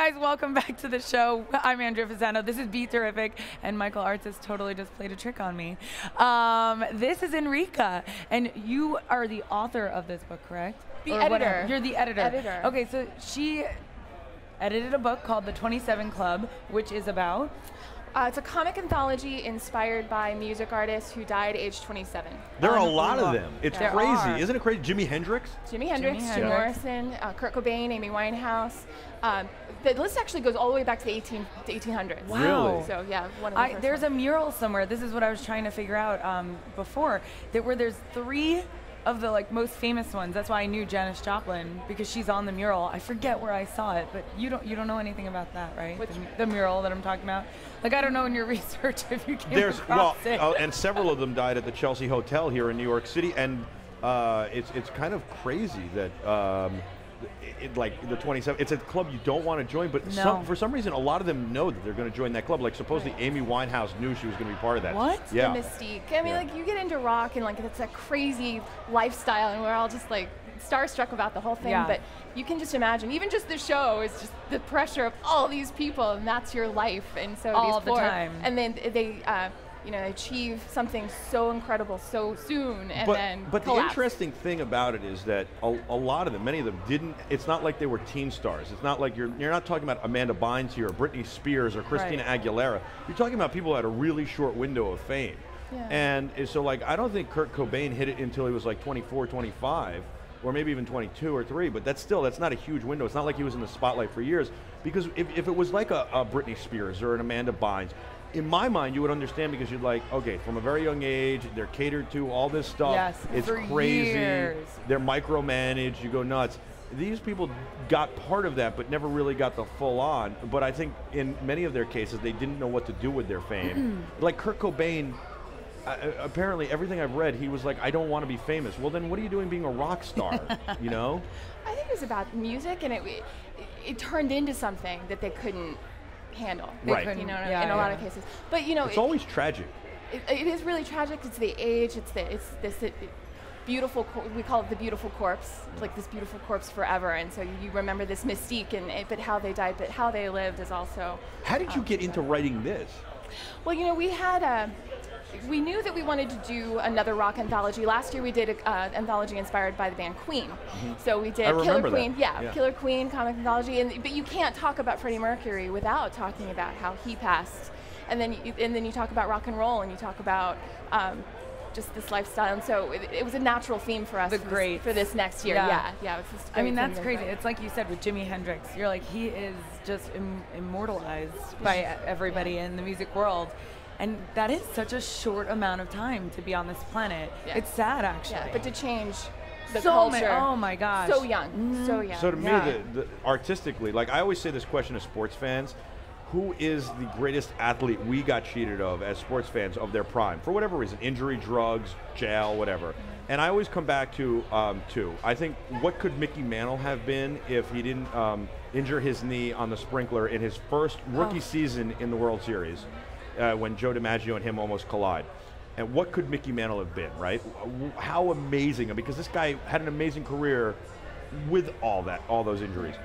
guys, welcome back to the show. I'm Andrea Fasano. This is BeTerrific, and Michael Artsis totally just played a trick on me. This is Enrica, and you are the author of this book, correct? The editor. Whatever. You're the editor. Editor. Okay, so she edited a book called The 27 Club, which is about? It's a comic anthology inspired by music artists who died age 27. There are a lot of them. It's There crazy. are. Isn't it crazy? Jimi Hendrix? Jimi Hendrix, Jim Morrison, Kurt Cobain, Amy Winehouse. The list actually goes all the way back to the 1800s. Wow. Really? So yeah, one of the first There's ones. a mural somewhere. This is what I was trying to figure out before, where there's 3 of the most famous ones. That's why I knew Janis Joplin, because she's on the mural. I forget where I saw it, but you don't know anything about that, right? The mural that I'm talking about. I don't know in your research if you came across it. And several of them died at the Chelsea Hotel here in New York City, and it's kind of crazy that the 27. It's a club you don't want to join, but for some reason, a lot of them know that they're going to join that club. Like supposedly, Amy Winehouse knew she was going to be part of that. What? Yeah. The mystique. I mean, you get into rock and it's a crazy lifestyle, and we're all just starstruck about the whole thing. Yeah. But you can just imagine, even just the show is just the pressure of all these people, and that's your life. And so all these the time. And then they achieve something so incredible so soon, and then But the collapse. interesting thing about it is that a lot of them, many of them didn't. It's not like they were teen stars. It's not like you're not talking about Amanda Bynes here, or Britney Spears, or Christina Aguilera. You're talking about people who had a really short window of fame. Yeah. And so I don't think Kurt Cobain hit it until he was 24, 25, or maybe even 22 or 3. But that's not a huge window. It's not like he was in the spotlight for years. Because if it was like a Britney Spears or an Amanda Bynes, in my mind, you would understand, because you'd okay, from a very young age, they're catered to, all this stuff. Yes, it's for crazy. years. They're micromanaged. You go nuts. These people got part of that, but never really got the full on. But I think in many of their cases, they didn't know what to do with their fame. Like Kurt Cobain, apparently everything I've read, he was I don't want to be famous. Well, then what are you doing being a rock star? You know? I think it was about music, and it turned into something that they couldn't handle. Right. In a lot of cases. But it's always tragic. It is really tragic. It's the age. It's this beautiful. We call it the beautiful corpse. Like this beautiful corpse forever. And so you remember this mystique, but how they died, but how they lived is also. How did you get into writing this? Well, we knew that we wanted to do another rock anthology. Last year we did an anthology inspired by the band Queen. So we did Killer Queen, Killer Queen comic anthology. But you can't talk about Freddie Mercury without talking about how he passed. And then you talk about rock and roll, and you talk about just this lifestyle. And so it was a natural theme for us for this next year. Yeah. It was just I mean, that's crazy. It's like you said with Jimi Hendrix. You're he is just immortalized by everybody in the music world. And that is such a short amount of time to be on this planet. Yeah. It's sad, actually. Yeah, but to change the culture. Oh my gosh. So young, so young. So to me, the artistically, I always say this question to sports fans: who is the greatest athlete we got cheated of as sports fans of their prime, for whatever reason, injury, drugs, jail, whatever? And I always come back to two. I think, what could Mickey Mantle have been if he didn't injure his knee on the sprinkler in his first rookie season in the World Series? When Joe DiMaggio and him almost collide. And what could Mickey Mantle have been, right? How amazing, because this guy had an amazing career with all those injuries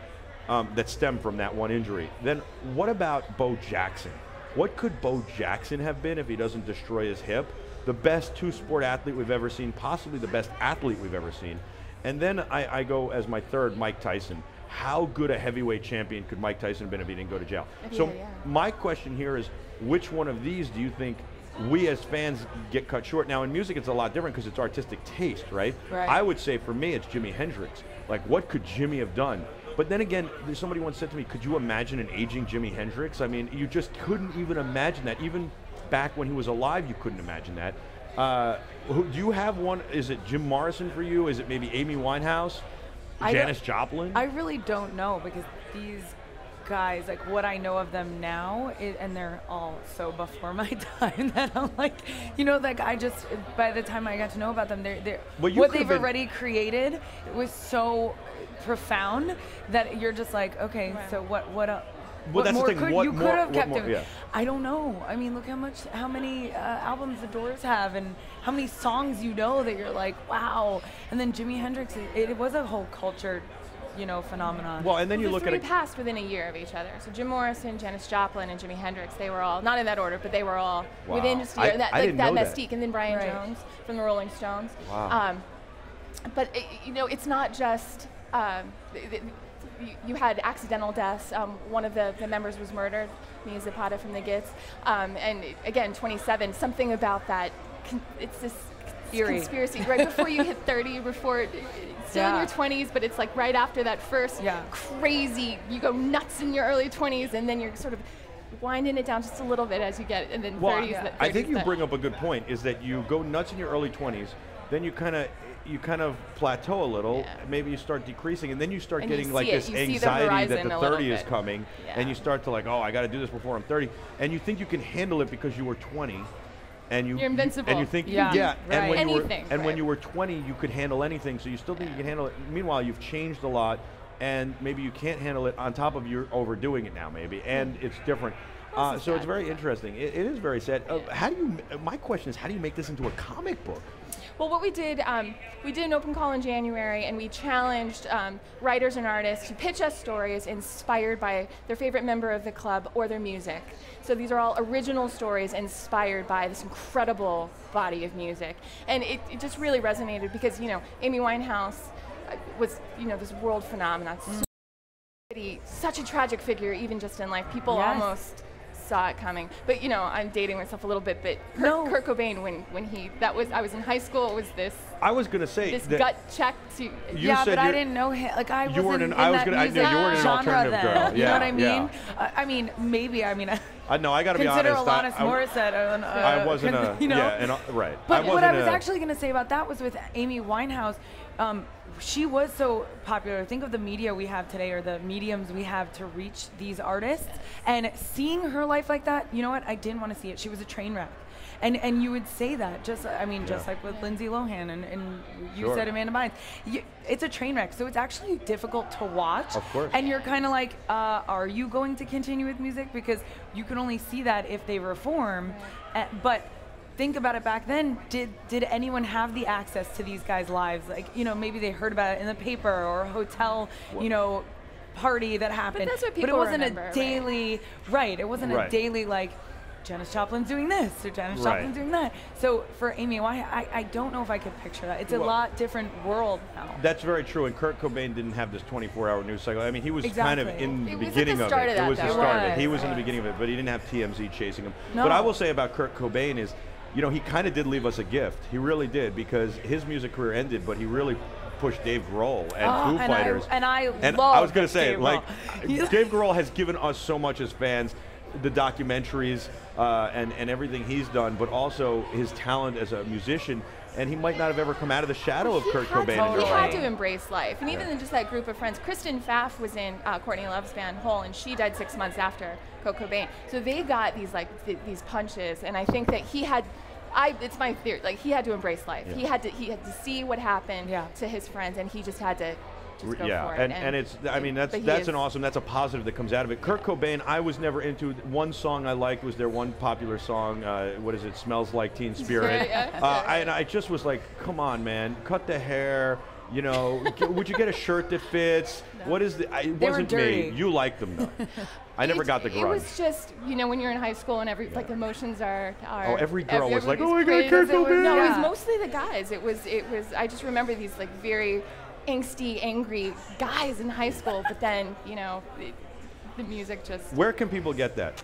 that stem from that one injury. Then what about Bo Jackson? What could Bo Jackson have been if he doesn't destroy his hip? The best two-sport athlete we've ever seen, possibly the best athlete we've ever seen. And then I go as my third, Mike Tyson. How good a heavyweight champion could Mike Tyson have been if he didn't go to jail? My question here is, which one of these do you think we as fans get cut short? Now in music it's a lot different because it's artistic taste, right? I would say for me it's Jimi Hendrix. What could Jimmy have done? But then again, somebody once said to me, could you imagine an aging Jimi Hendrix? I mean, you just couldn't even imagine that. Even back when he was alive, you couldn't imagine that. Do you have one? Is it Jim Morrison for you? Is it maybe Amy Winehouse? Janis Joplin? I really don't know, because these guys, what I know of them now, and they're all so before my time that I'm I just, by the time I got to know about them, what they've already created was so profound that you're just okay, so what Well, that's more the thing. could What you more, could have what kept more, doing? yeah. I don't know. I mean, look how many albums the Doors have, and how many songs that you're wow. And then Jimi Hendrix, it was a whole culture phenomenon. Well, and then you look at it. Three passed within a year of each other. So Jim Morrison, Janis Joplin, and Jimi Hendrix, they were all, not in that order, but they were all within just a year. I didn't know that. Mystique. And then Brian Jones from the Rolling Stones. Wow. But it's not just, you had accidental deaths. One of the members was murdered, Mia Zapata from the Gits. And again, 27, something about that, it's this conspiracy right before you hit 30, before still in your 20s, but it's like right after that first crazy, you go nuts in your early 20s, and then you're sort of winding it down just a little bit as you get, and then 30s. I think you bring up a good point, is that you go nuts in your early 20s, then you kind of plateau a little, maybe you start decreasing, and then you start getting like this anxiety that the 30 is coming, and you start to like, oh, I got to do this before I'm 30, and you think you can handle it because you were 20. And you're invincible. And you think, and when you were 20, you could handle anything, so you still think you can handle it. Meanwhile, you've changed a lot, and maybe you can't handle it on top of you're overdoing it now, maybe, and it's different. So it's very interesting. It is very sad. My question is, how do you make this into a comic book? Well, what we did an open call in January, and we challenged writers and artists to pitch us stories inspired by their favorite member of the club or their music. So these are all original stories inspired by this incredible body of music. And it just really resonated because, Amy Winehouse was, this world phenomenon. Such a tragic figure, even just in life. People almost saw it coming. But I'm dating myself a little bit, but Kurt Cobain, I was in high school, it was this. I was going to say this gut check to. But I didn't know him. Like I wasn't in that music you weren't an genre alternative then. girl. You know what I mean? I mean, maybe. I mean. No, I got to be consider honest. Alanis Morissette. I wasn't right. But what I was actually going to say about that was with Amy Winehouse. She was so popular. Think of the media we have today, or the mediums we have to reach these artists. And seeing her life like that, you know what? I didn't want to see it. She was a train wreck. And you would say that, just like with Lindsay Lohan, and you said Amanda Bynes. It's a train wreck, so it's actually difficult to watch. Of course. And you're kind of like, are you going to continue with music? Because you can only see that if they reform. But think about it back then, did anyone have the access to these guys' lives? Like, maybe they heard about it in the paper or a hotel, party that happened. But that's what people But it wasn't remember, a daily, it wasn't a daily, like, Janis Joplin's doing this or Janis Joplin's doing that. So for Amy, I don't know if I could picture that. It's a lot different world now. That's very true. And Kurt Cobain didn't have this 24-hour news cycle. I mean, he was kind of in the beginning of it. It was the start of it. He was in the beginning of it, but he didn't have TMZ chasing him. No. What I will say about Kurt Cobain is, he kind of did leave us a gift. He really did, because his music career ended, but he really pushed Dave Grohl and Foo Fighters. I was going to say, Dave Grohl has given us so much as fans, the documentaries and everything he's done, but also his talent as a musician. And he might not have ever come out of the shadow of Kurt Cobain. He had to embrace life. And even in just that group of friends, Kristen Pfaff was in Courtney Love's band Hole, and she died 6 months after Kurt Cobain. So they got these punches, and I think that he had, it's my theory, like he had to embrace life. He had to see what happened to his friends, and he just had to just go for it. And it's, that's a positive that comes out of it. Kurt Cobain, I was never into. One song I liked was their one popular song, what is it, Smells Like Teen Spirit. And I just was like, come on, man, cut the hair. Would you get a shirt that fits? No. What is it wasn't me. You liked them though. I never got the grunge. It was just, when you're in high school and emotions are. Oh, every girl was like, oh my God, Kurt Cobain. No, it was mostly the guys. It was. I just remember these very angsty, angry guys in high school, but then, the music just. Where can people get that?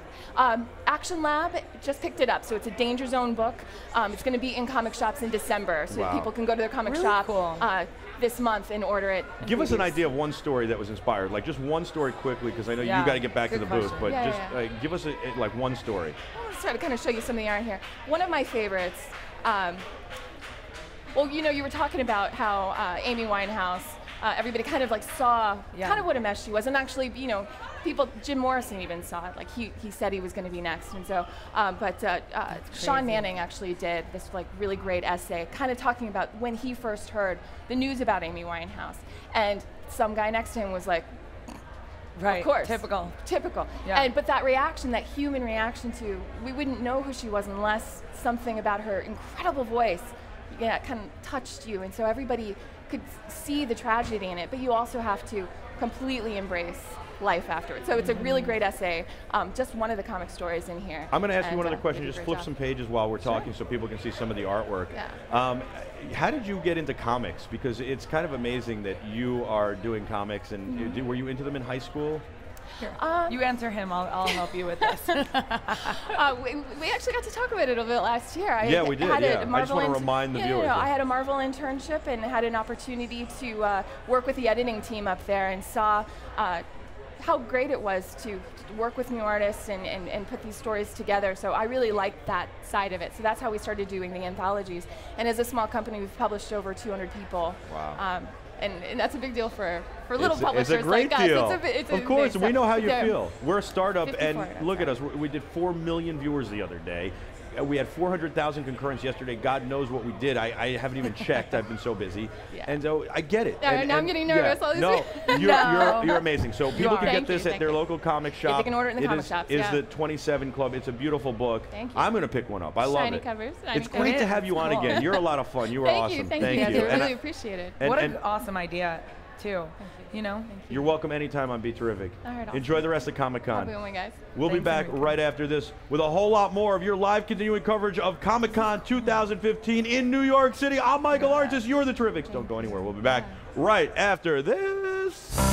Action Lab just picked it up, so it's a Danger Zone book. It's going to be in comic shops in December, so people can go to their comic shop this month and order it. Give us an idea of one story that was inspired, like just one story quickly, because I know you got to get back to the booth, but give us one story. I'll just try to kind of show you some of the art here. One of my favorites. Well, you were talking about how Amy Winehouse, everybody kind of saw kind of what a mess she was, and actually, Jim Morrison even saw it. Like he said he was going to be next, and so, Sean Manning actually did this really great essay, kind of talking about when he first heard the news about Amy Winehouse, and some guy next to him was like, right, of course, typical. Yeah. But that reaction, that human reaction to, we wouldn't know who she was unless something about her incredible voice, kind of touched you, and so everybody could see the tragedy in it, but you also have to completely embrace life afterwards. So it's a really great essay, just one of the comic stories in here. I'm going to ask you one other question, just flip some pages while we're talking so people can see some of the artwork. Yeah. How did you get into comics? Because it's kind of amazing that you are doing comics, and were you into them in high school? You answer him, I'll help you with this. We actually got to talk about it a bit last year. We did, I just want to remind the viewers. I had a Marvel internship and had an opportunity to work with the editing team up there, and saw how great it was to work with new artists and put these stories together. So I really liked that side of it. So that's how we started doing the anthologies. And as a small company, we've published over 200 people. Wow. And that's a big deal for little publishers like us. It's a great deal. It's a of course, we know how you feel. We're a startup, 54, and look at us. We did 4 million viewers the other day. We had 400,000 concurrents yesterday. God knows what we did. I haven't even checked. I've been so busy. And so I get it. Yeah, now I'm getting nervous. Yeah, all these you're amazing. So people can get this at their local comic shop. They can order it in the comic shops. It's the 27 Club. It's a beautiful book. Thank you. I'm going to pick one up. I love it. Covers. It's great to have you on again. You're a lot of fun. You were awesome. Thank you. I really appreciate it. What an awesome idea, too. You know? You're welcome anytime on BeTerrific. All right, awesome. Enjoy the rest of Comic-Con. Have a good one, guys. We'll be back right after this with a whole lot more of your live continuing coverage of Comic-Con 2015 in New York City. I'm Michael Artsis. You're the Terrifics. Don't go anywhere. We'll be back right after this.